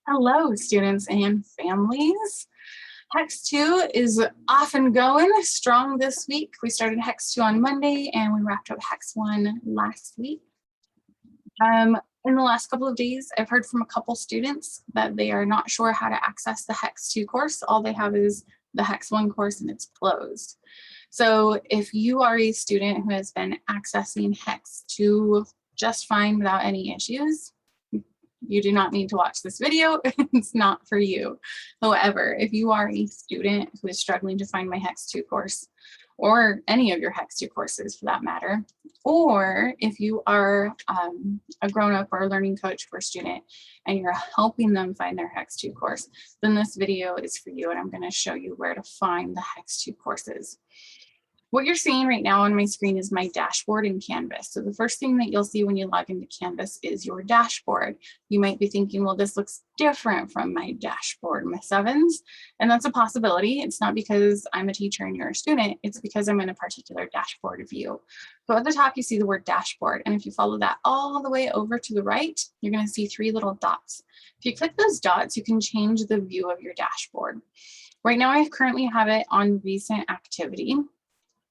Hello, students and families. Hex 2 is off and going strong this week. We started Hex 2 on Monday and we wrapped up Hex 1 last week. In the last couple of days, I've heard from a couple students that they are not sure how to access the Hex 2 course. All they have is the Hex 1 course and it's closed. So if you are a student who has been accessing Hex 2 just fine without any issues, you do not need to watch this video. It's not for you. However, if you are a student who is struggling to find my Hex 2 course, or any of your Hex 2 courses for that matter, or if you are a grown-up or a learning coach for a student and you're helping them find their Hex 2 course, then this video is for you and I'm going to show you where to find the Hex 2 courses. What you're seeing right now on my screen is my dashboard in Canvas. So the first thing that you'll see when you log into Canvas is your dashboard. You might be thinking, well, this looks different from my dashboard, Ms. Evans. And that's a possibility. It's not because I'm a teacher and you're a student. It's because I'm in a particular dashboard view. So at the top, you see the word dashboard. And if you follow that all the way over to the right, you're going to see 3 little dots. If you click those dots, you can change the view of your dashboard. Right now, I currently have it on recent activity.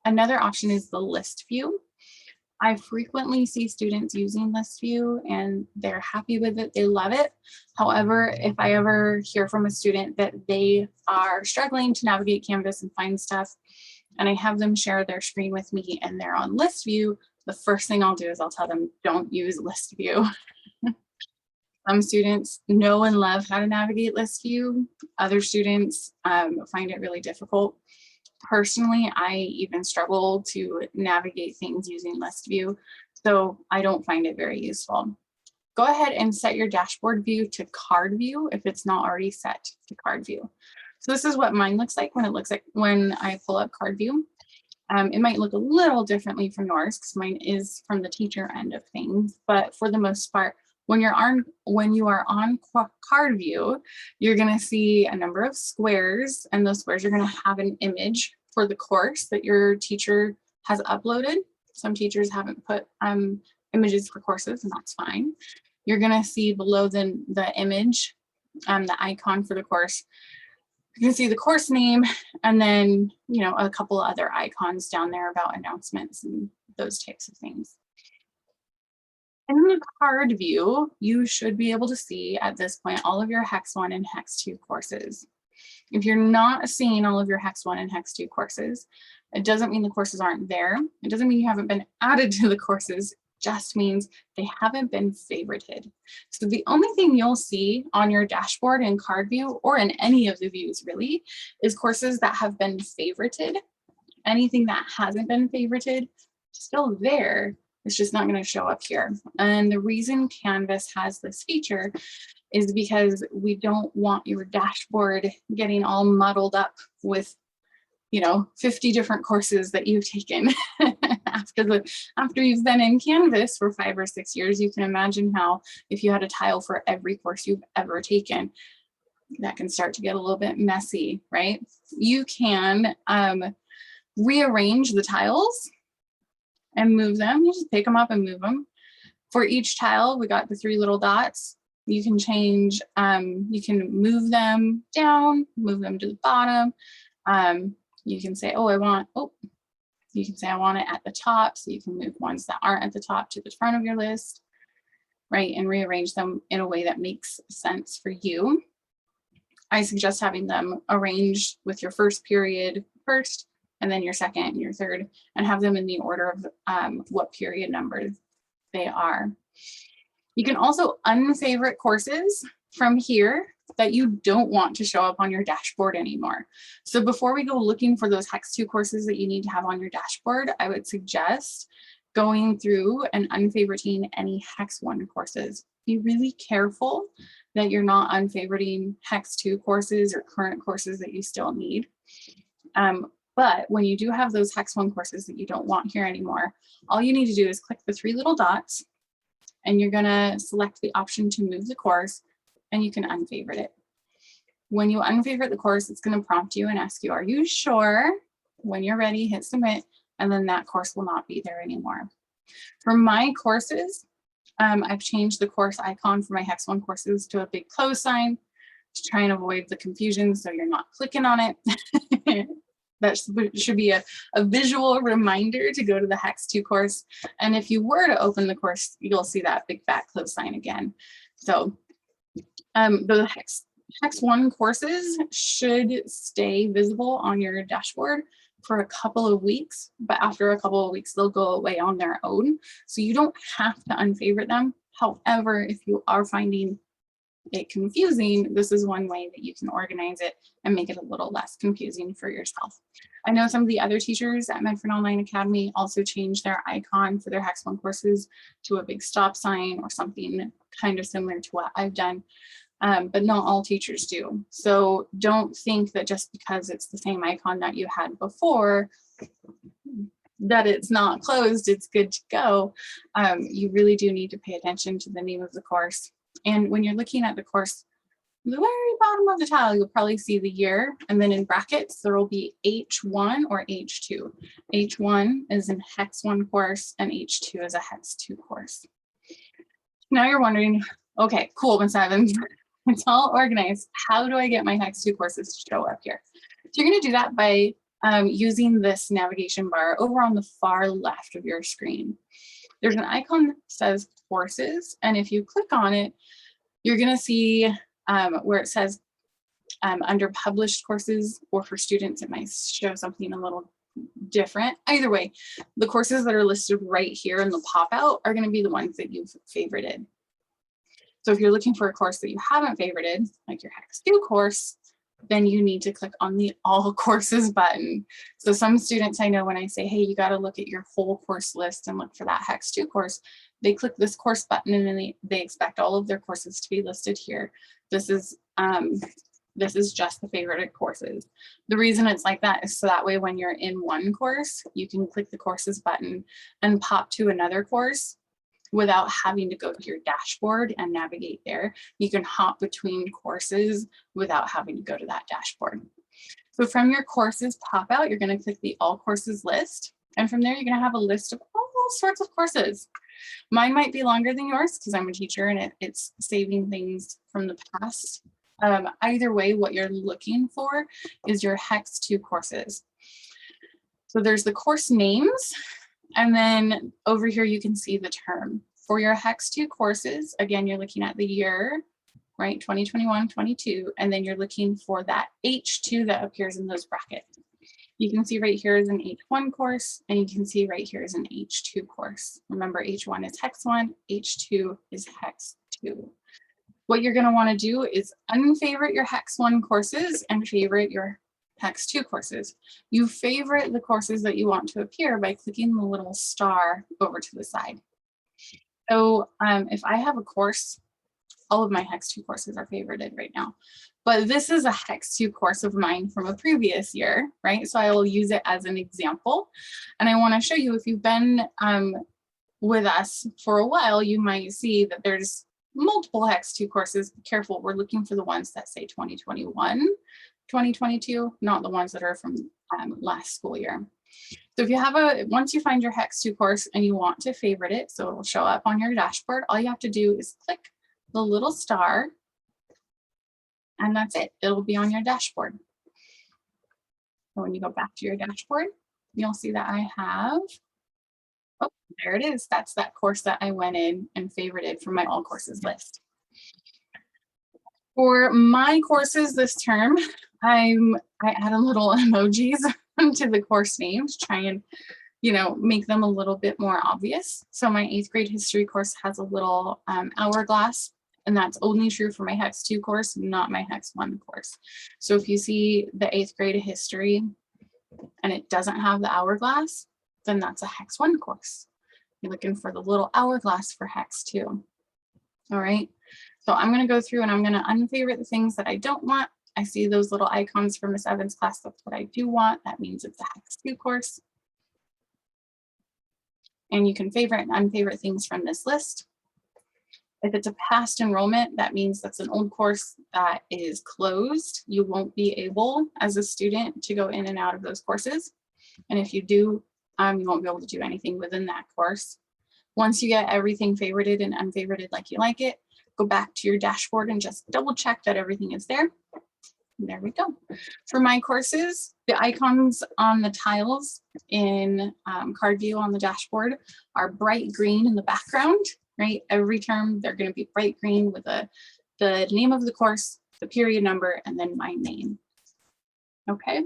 Another option is the list view. I frequently see students using list view and they're happy with it, they love it. However, if I ever hear from a student that they are struggling to navigate Canvas and find stuff, and I have them share their screen with me and they're on list view, the first thing I'll do is I'll tell them, don't use list view. Some students know and love how to navigate list view. Other students find it really difficult. Personally, I even struggle to navigate things using list view, so I don't find it very useful. Go ahead and set your dashboard view to card view if it's not already set to card view. So this is what mine looks like when I pull up card view. It might look a little differently from yours because mine is from the teacher end of things, but for the most part, when you are on card view, you're going to see a number of squares, and those squares are going to have an image for the course that your teacher has uploaded. Some teachers haven't put images for courses, and that's fine. You're going to see below the image, the icon for the course. You can see the course name, and then a couple other icons down there about announcements and those types of things. In the card view, you should be able to see at this point all of your Hex 1 and Hex 2 courses. If you're not seeing all of your Hex 1 and Hex 2 courses, it doesn't mean the courses aren't there. It doesn't mean you haven't been added to the courses, it just means they haven't been favorited. So the only thing you'll see on your dashboard in card view, or in any of the views really, is courses that have been favorited. Anything that hasn't been favorited, still there. It's just not going to show up here. And the reason Canvas has this feature is because we don't want your dashboard getting all muddled up with 50 different courses that you've taken. After you've been in Canvas for 5 or 6 years, you can imagine how if you had a tile for every course you've ever taken, that can start to get a little bit messy, right? You can rearrange the tiles and move them. You just pick them up and move them. For each tile, we got the 3 little dots. You can change, you can move them down, move them to the bottom. You can say, you can say I want it at the top. So you can move ones that aren't at the top to the front of your list, right? And rearrange them in a way that makes sense for you. I suggest having them arranged with your first period first, and then your second and your third, and have them in the order of what period number they are. You can also unfavorite courses from here that you don't want to show up on your dashboard anymore. So before we go looking for those Hex 2 courses that you need to have on your dashboard, I would suggest going through and unfavoriting any Hex 1 courses. Be really careful that you're not unfavoriting Hex 2 courses or current courses that you still need. But when you do have those Hex 1 courses that you don't want here anymore, all you need to do is click the 3 little dots and you're gonna select the option to move the course and you can unfavorite it. When you unfavorite the course, it's gonna prompt you and ask you, are you sure? When you're ready, hit submit, and then that course will not be there anymore. For my courses, I've changed the course icon for my Hex 1 courses to a big close sign. to try and avoid the confusion so you're not clicking on it. That should be a visual reminder to go to the Hex 2 course. And if you were to open the course, you'll see that big fat close sign again. So the Hex 1 courses should stay visible on your dashboard for a couple of weeks, but after a couple of weeks, they'll go away on their own. So you don't have to unfavorite them. However, if you are finding it confusing, this is one way that you can organize it and make it a little less confusing for yourself. I know some of the other teachers at Medford Online Academy also changed their icon for their Hex 1 courses to a big stop sign or something kind of similar to what I've done. But not all teachers do. So don't think that just because it's the same icon that you had before, that it's not closed, it's good to go. You really do need to pay attention to the name of the course. And when you're looking at the course, the very bottom of the tile, you'll probably see the year, and then in brackets, there will be H1 or H2. H1 is a Hex 1 course, and H2 is a Hex 2 course. Now you're wondering, okay, cool, Ms. Evans, it's all organized. How do I get my Hex 2 courses to show up here? So you're gonna do that by using this navigation bar over on the far left of your screen. There's an icon that says courses, and if you click on it, you're gonna see where it says under published courses, or for students, it might show something a little different. Either way, the courses that are listed right here in the pop out are gonna be the ones that you've favorited. So if you're looking for a course that you haven't favorited, like your Hex 2 course, then you need to click on the all courses button. So some students I know, when I say, hey, you got to look at your whole course list and look for that Hex 2 course, they click this course button and then they expect all of their courses to be listed here. This is just the favorited courses. The reason it's like that is so that way when you're in one course, you can click the courses button and pop to another course without having to go to your dashboard and navigate there. You can hop between courses without having to go to that dashboard. So from your courses pop out, you're going to click the all courses list. And from there, you're going to have a list of all sorts of courses. Mine might be longer than yours because I'm a teacher and it's saving things from the past. Either way, what you're looking for is your Hex 2 courses. So there's the course names. And then over here, you can see the term. For your Hex 2 courses, again, you're looking at the year, right, 2021, 22, and then you're looking for that H2 that appears in those brackets. You can see right here is an H1 course, and you can see right here is an H2 course. Remember, H1 is Hex 1, H2 is Hex 2. What you're going to want to do is unfavorite your Hex 1 courses and favorite your Hex 2 courses. You favorite the courses that you want to appear by clicking the little star over to the side. So if I have a course, all of my Hex 2 courses are favorited right now, but this is a Hex 2 course of mine from a previous year, right? So I will use it as an example. And I want to show you, if you've been with us for a while, you might see that there's multiple Hex 2 courses. Be careful, we're looking for the ones that say 2021. 2022, not the ones that are from last school year. So if you have once you find your Hex 2 course and you want to favorite it, so it'll show up on your dashboard, all you have to do is click the little star and that's it. It'll be on your dashboard. So when you go back to your dashboard, you'll see that I have, oh, there it is. That's that course that I went in and favorited from my all courses list. For my courses this term, I add a little emojis to the course names, try and, make them a little bit more obvious. So my 8th grade history course has a little hourglass, and that's only true for my Hex 2 course, not my Hex 1 course. So if you see the 8th grade history and it doesn't have the hourglass, then that's a Hex 1 course. You're looking for the little hourglass for Hex 2. All right. So I'm going to go through and I'm going to unfavorite the things that I don't want. I see those little icons for Ms. Evans class. That's what I do want. That means it's a Hex 2 course. And you can favorite and unfavorite things from this list. If it's a past enrollment, that means that's an old course that is closed. You won't be able, as a student, to go in and out of those courses. And if you do, you won't be able to do anything within that course. Once you get everything favorited and unfavorited like you like it, go back to your dashboard and just double check that everything is there. And there we go. For my courses, the icons on the tiles in card view on the dashboard are bright green in the background, right? Every term, they're going to be bright green with the name of the course, the period number, and then my name. Okay,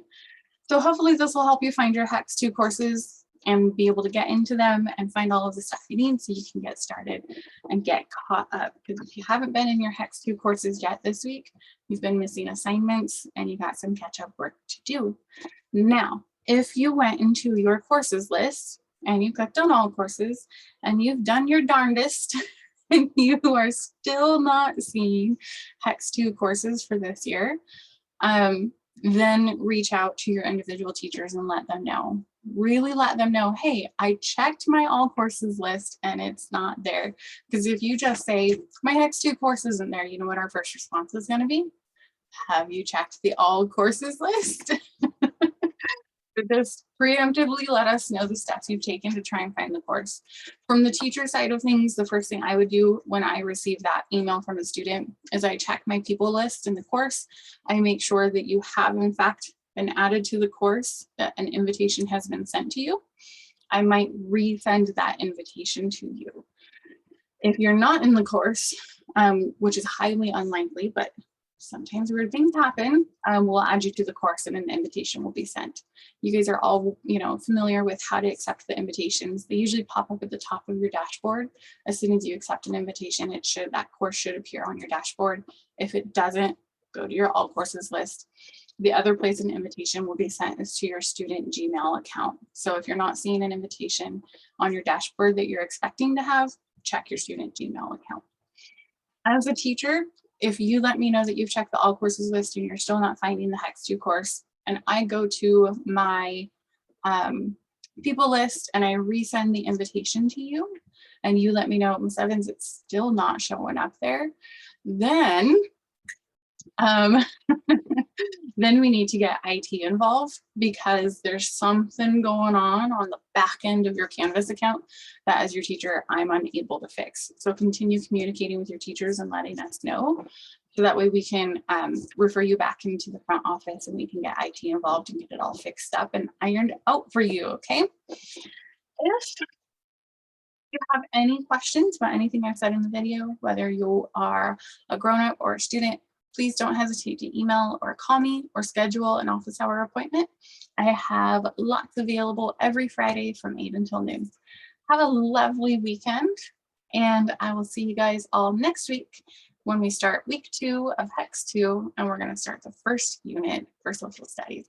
so hopefully this will help you find your HEX 2 courses and be able to get into them and find all of the stuff you need so you can get started and get caught up. Because if you haven't been in your HEX 2 courses yet this week, you've been missing assignments and you got some catch-up work to do. Now, if you went into your courses list and you clicked on all courses and you've done your darndest and you are still not seeing HEX 2 courses for this year, then reach out to your individual teachers and let them know. Really let them know, hey, I checked my all courses list and it's not there. Because if you just say, my HEX 2 course isn't there, you know what our first response is going to be? Have you checked the all courses list? Just preemptively let us know the steps you've taken to try and find the course. From the teacher side of things, the first thing I would do when I receive that email from a student is I check my people list in the course. I make sure that you have in fact been added to the course, that an invitation has been sent to you. I might resend that invitation to you. If you're not in the course, which is highly unlikely, but sometimes weird things happen, we'll add you to the course and an invitation will be sent. You guys are all, familiar with how to accept the invitations. They usually pop up at the top of your dashboard. As soon as you accept an invitation, that course should appear on your dashboard. If it doesn't, go to your all courses list. The other place an invitation will be sent is to your student Gmail account. So if you're not seeing an invitation on your dashboard that you're expecting to have, check your student Gmail account. As a teacher, if you let me know that you've checked the all courses list and you're still not finding the HEX 2 course, and I go to my people list and I resend the invitation to you, and you let me know, Ms. Evans, it's still not showing up there, then then we need to get IT involved, because there's something going on the back end of your Canvas account that as your teacher, I'm unable to fix. So continue communicating with your teachers and letting us know, so that way we can refer you back into the front office and we can get IT involved and get it all fixed up and ironed out for you, okay? If you have any questions about anything I've said in the video, whether you are a grown-up or a student, please don't hesitate to email or call me or schedule an office hour appointment. I have lots available every Friday from 8 until noon. Have a lovely weekend, and I will see you guys all next week when we start week 2 of HEX 2, and we're going to start the first unit for social studies.